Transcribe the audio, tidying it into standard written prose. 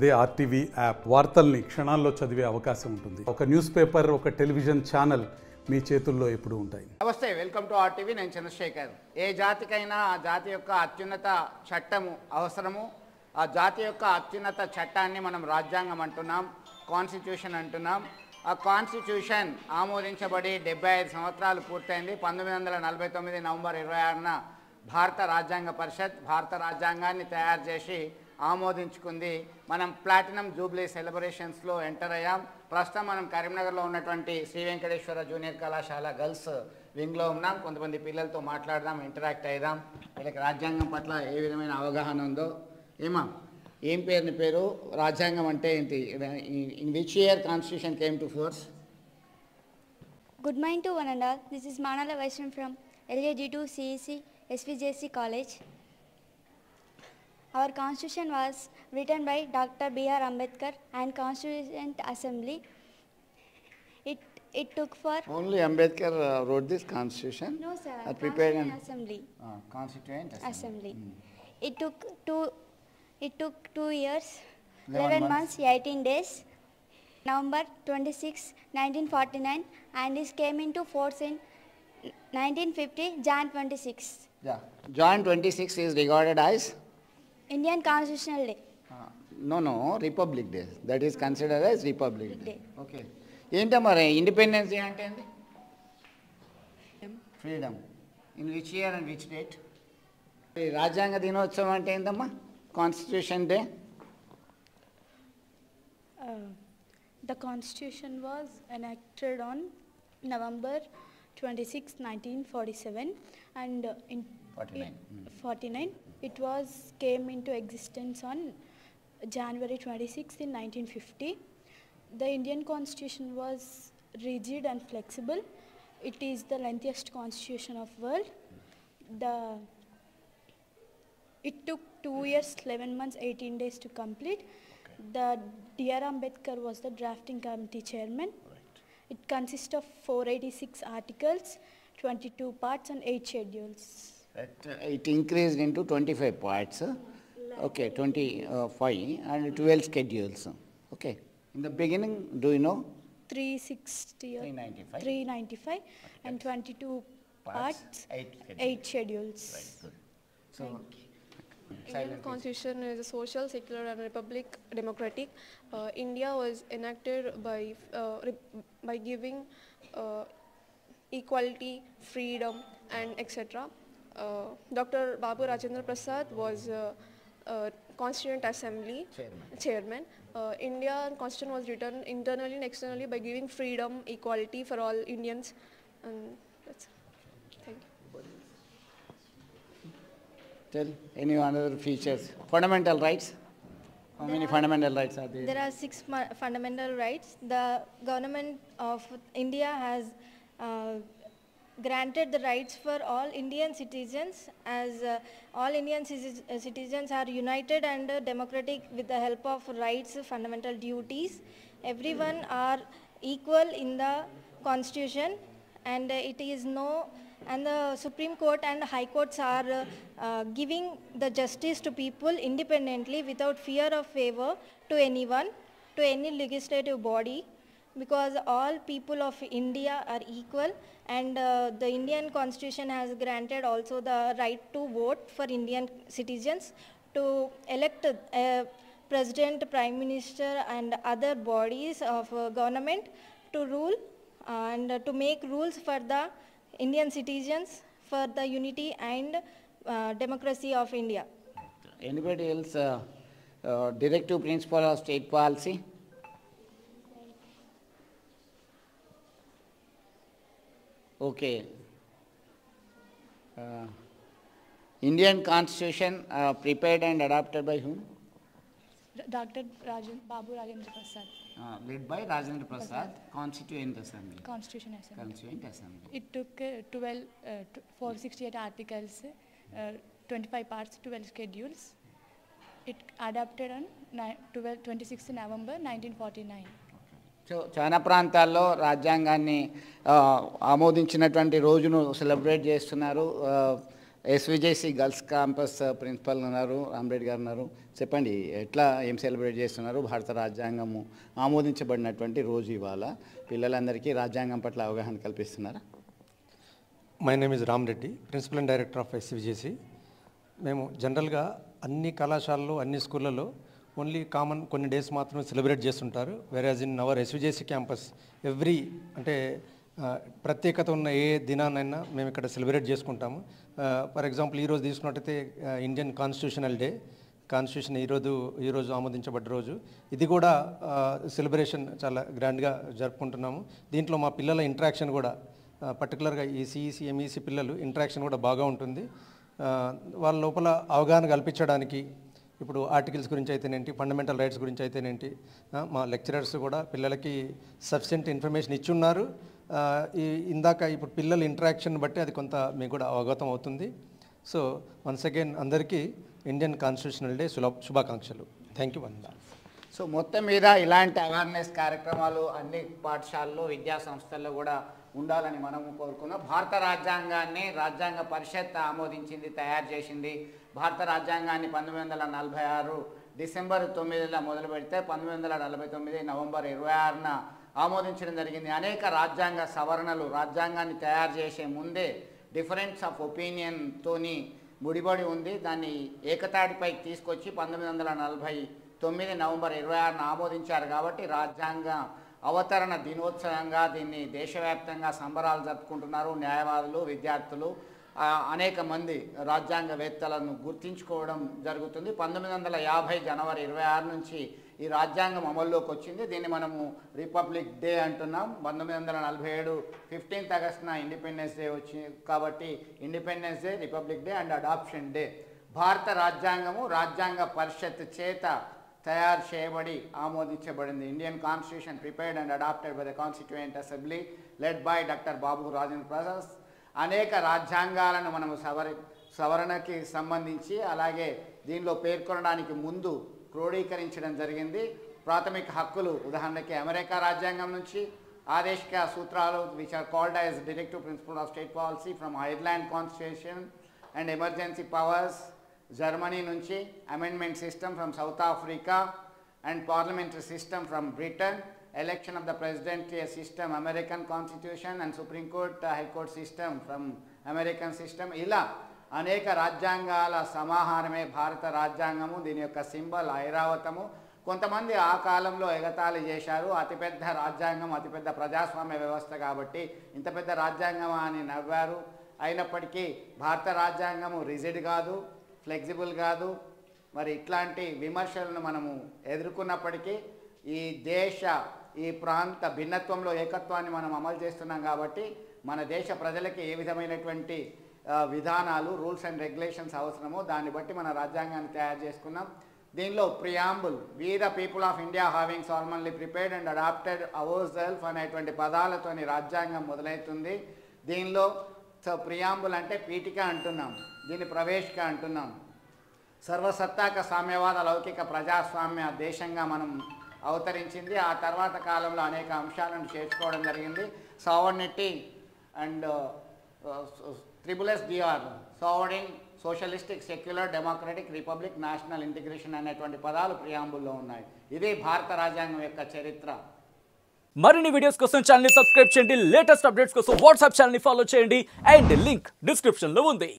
అదే RTV app వార్తల్ని క్షణాల్లో చదివే అవకాశం ఉంటుంది. ఒక న్యూస్ పేపర్, ఒక టెలివిజన్ ఛానల్ మీ చేతుల్లో ఎప్పుడూ ఉంటాయి. నమస్తే, వెల్కమ్ టు ఆర్టీవీ. నేను చంద్రశేఖర్. ఏ జాతికైనా ఆ జాతి యొక్క అత్యున్నత చట్టము అవసరము. ఆ జాతి యొక్క అత్యున్నత చట్టాన్ని మనం రాజ్యాంగం అంటున్నాం, కాన్స్టిట్యూషన్ అంటున్నాం. ఆ కాన్స్టిట్యూషన్ ఆమోదించబడి 75 సంవత్సరాలు పూర్తయింది. 1949 నవంబర్ 26న భారత రాజ్యాంగ పరిషత్ భారత రాజ్యాంగాన్ని తయారు చేసి ఆమోదించుకుంది. మనం ప్లాటినం జూబ్లీ సెలబ్రేషన్స్లో ఎంటర్ అయ్యాం. ప్రస్తుతం మనం కరీంనగర్లో ఉన్నటువంటి శ్రీ వెంకటేశ్వర జూనియర్ కళాశాల గర్ల్స్ వింగ్లో ఉన్నాం. కొంతమంది పిల్లలతో మాట్లాడదాం, ఇంటరాక్ట్ అయ్యాం. వీళ్ళకి రాజ్యాంగం పట్ల ఏ విధమైన అవగాహన ఉందో. ఏం పేరు రాజ్యాంగం అంటే ఏంటి? In which year constitution came to force? Good morning to one and all. This is Manala Vaishnav from LAG2 CEC SVJC College. Our constitution was written by Dr. B.R. Ambedkar and Constituent Assembly. It took for... Only Ambedkar wrote this constitution? No sir, Constituent Assembly. Constituent Assembly. It took 2 years, 11 months, 18 days. November 26, 1949, and this came into force in 1950, Jan 26. Yeah. Jan 26 is regarded as? Indian Constitutional Day. No, Republic Day. That is considered as Republic Day. Okay. ఏంటో మరి independence day అంటే ఏంటి? Freedom. In which year and which date? రాజ్యాంగ దినోత్సవం అంటే ఏంటమ్మా? Constitution day. The Constitution was enacted on November 26, 1947, and in 49, it was came into existence on January 26 in 1950. The Indian Constitution was rigid and flexible. It is the lengthiest constitution of world. It took 2 years, 11 months, 18 days to complete. The D.R. Ambedkar was the drafting committee chairman. Right. It consists of 486 articles, 22 parts and 8 schedules. It increased into 25 parts. Okay, 25 and 12 schedules. Okay. In the beginning, do you know? 360 or 395. 395 and 22 parts, 8 schedules. Right, good. So, Indian Constitution is a social, secular and republic democratic. India was enacted by giving equality, freedom and etc. Dr. Babu Rajendra Prasad was Constituent Assembly chairman. Indian Constitution was written internally and externally by giving freedom, equality for all Indians, and that's it. Thank you. Tell any other features. Fundamental rights. How many fundamental rights are there? There are 6 fundamental rights. The government of India has granted the rights for all Indian citizens, as all Indian citizens are united and democratic with the help of rights, fundamental duties. Everyone are equal in the Constitution, and it is and the Supreme Court and High Courts are giving the justice to people independently without fear of favor to anyone, to any legislative body, because all people of India are equal, and the Indian Constitution has granted also the right to vote for Indian citizens, to elect President, Prime Minister and other bodies of government to rule and to make rules for the Indian citizens, for the unity and democracy of India. Anybody else? Directive principle of state policy? Okay. Indian Constitution prepared and adopted by whom? Dr. Babu Rajendra Prasad. Led by Rajendra Prasad, Constituent Assembly. Constitution Assembly. Constituent Assembly. It took 468 articles, 25 parts, 12 schedules. It adopted on 26th November 1949. So చాలా ప్రాంతాల్లో రాజ్యాంగాన్ని ఆమోదించినటువంటి రోజును celebrate చేస్తున్నారు. SVJC girls campus principal ఉన్నారు, రామరెడ్డి గారు ఉన్నారు. చెప్పండి, ఎట్లా ఏం సెలబ్రేట్ చేస్తున్నారు? భారత రాజ్యాంగము ఆమోదించబడినటువంటి రోజు ఇవాళ పిల్లలందరికీ రాజ్యాంగం పట్ల అవగాహన కల్పిస్తున్నారా? My name is Ramareddy, principal and director of SVJC. మేము జనరల్గా అన్ని కళాశాలలో అన్ని స్కూళ్ళలో ఓన్లీ కామన్ కొన్ని డేస్ మాత్రమే సెలబ్రేట్ చేస్తుంటారు. Whereas in our SVJC campus every అంటే ప్రత్యేకత ఉన్న ఏ దినానైనా మేము ఇక్కడ సెలబ్రేట్ చేసుకుంటాము. ఫర్ ఎగ్జాంపుల్ ఈరోజు తీసుకున్నట్టయితే ఇండియన్ కాన్స్టిట్యూషనల్ డే, కాన్స్టిట్యూషన్ ఈరోజు ఆమోదించబడ్డ రోజు. ఇది కూడా సెలబ్రేషన్ చాలా గ్రాండ్గా జరుపుకుంటున్నాము. దీంట్లో మా పిల్లల ఇంటరాక్షన్ కూడా పర్టికులర్గా ఈ సిఈసి ఎంఈసి పిల్లలు ఇంటరాక్షన్ కూడా బాగా ఉంటుంది. వాళ్ళ లోపల అవగాహన కల్పించడానికి ఇప్పుడు ఆర్టికల్స్ గురించి అయితేనేంటి, ఫండమెంటల్ రైట్స్ గురించి అయితేనేంటి మా లెక్చరర్స్ కూడా పిల్లలకి సఫిషియెంట్ ఇన్ఫర్మేషన్ ఇచ్చున్నారు. ఇందాక ఇప్పుడు పిల్లల ఇంటరాక్షన్ బట్టి అది కొంత మీకు కూడా అవగతం అవుతుంది. సో వన్స్ అగైన్ అందరికీ ఇండియన్ కాన్స్టిట్యూషనల్ డే శుభాకాంక్షలు. థ్యాంక్ యూ వంద. సో మొత్తం మీద ఇలాంటి అవేర్నెస్ కార్యక్రమాలు అన్ని పాఠశాలలో విద్యా సంస్థల్లో కూడా ఉండాలని మనము కోరుకున్నాం. భారత రాజ్యాంగాన్ని రాజ్యాంగ పరిషత్ ఆమోదించింది, తయారు చేసింది. భారత రాజ్యాంగాన్ని 1946 డిసెంబర్ 9 మొదలు పెడితే 1949 నవంబర్ 26న ఆమోదించడం జరిగింది. అనేక రాజ్యాంగ సవరణలు రాజ్యాంగాన్ని తయారు చేసే ముందే డిఫరెన్స్ ఆఫ్ ఒపీనియన్తోని ముడిపడి ఉంది. దాన్ని ఏకతాటిపైకి తీసుకొచ్చి 1949 నవంబర్ 26న ఆమోదించారు. కాబట్టి రాజ్యాంగ అవతరణ దినోత్సవంగా దీన్ని దేశవ్యాప్తంగా సంబరాలు జరుపుకుంటున్నారు. న్యాయవాదులు, విద్యార్థులు, అనేక మంది రాజ్యాంగవేత్తలను గుర్తించుకోవడం జరుగుతుంది. 1950 జనవరి 26 నుంచి ఈ రాజ్యాంగం అమల్లోకి వచ్చింది. దీన్ని మనము రిపబ్లిక్ డే అంటున్నాం. 1947 15th ఆగస్టున ఇండిపెండెన్స్ డే వచ్చింది కాబట్టి independence day, republic day and adoption day. భారత రాజ్యాంగము రాజ్యాంగ పరిషత్ చేత తయారు చేయబడి ఆమోదించబడింది. Indian constitution prepared and adopted by the constituent assembly led by doctor Babu Rajendra Prasad. అనేక రాజ్యాంగాలను మనము సవరణకి సంబంధించి అలాగే దీనిలో పేర్కొనడానికి ముందు క్రోడీకరించడం జరిగింది. ప్రాథమిక హక్కులు ఉదాహరణకి అమెరికా రాజ్యాంగం నుంచి, ఆదేశిక సూత్రాలు which are called as directive principle of state policy from Ireland constitution and emergency powers Germany నుంచి, amendment system from south Africa and parliamentary system from Britain, election of the president system American constitution and supreme court high court system from American system. ఇలా అనేక రాజ్యాంగాల సమాహారమే భారత రాజ్యాంగము. దీని యొక్క symbol ఐరావతము. కొంతమంది ఆ కాలంలో ఎగతాళి చేశారు, అతిపెద్ద రాజ్యాంగం, అతిపెద్ద ప్రజాస్వామ్య వ్యవస్థ కాబట్టి ఇంత పెద్ద రాజ్యాంగమా అని నవ్వారు. అయినప్పటికీ భారత రాజ్యాంగము రిజిడ్ కాదు, ఫ్లెక్సిబుల్ కాదు. మరి ఇట్లాంటి విమర్శలను మనము ఎదుర్కొన్నప్పటికీ ఈ ప్రాంత భిన్నత్వంలో ఏకత్వాన్ని మనం అమలు చేస్తున్నాం కాబట్టి మన దేశ ప్రజలకి ఏ విధమైనటువంటి విధానాలు, రూల్స్ అండ్ రెగ్యులేషన్స్ అవసరమో దాన్ని బట్టి మన రాజ్యాంగాన్ని తయారు చేసుకున్నాం. దీనిలో preamble, we the people of India having solemnly prepared and adopted our self అనేటువంటి పదాలతోని రాజ్యాంగం మొదలవుతుంది. దీనిలో ప్రియాంబుల్ అంటే పీఠిక అంటున్నాం, దీన్ని ప్రవేశిక అంటున్నాం. సర్వసత్తాక సామ్యవాద లౌకిక ప్రజాస్వామ్య దేశంగా మనం అవతరించింది. ఆ తర్వాత కాలంలో అనేక అంశాలను చేర్చుకోవడం జరిగింది. Sovereignty and SSSR, sovereign, socialistic, secular, democratic, republic, national integration అనేటువంటి పదాలు ప్రియాంబుల్లో ఉన్నాయి. ఇది భారత రాజ్యాంగం యొక్క చరిత్ర. మరిన్ని వీడియోస్ కోసం ఛానల్ ని సబ్స్క్రైబ్ చేయండి. లేటెస్ట్ అప్డేట్స్ కోసం వాట్సాప్ ఛానల్ ని ఫాలో చేయండి. అండ్ లింక్ డిస్క్రిప్షన్ లో ఉంది.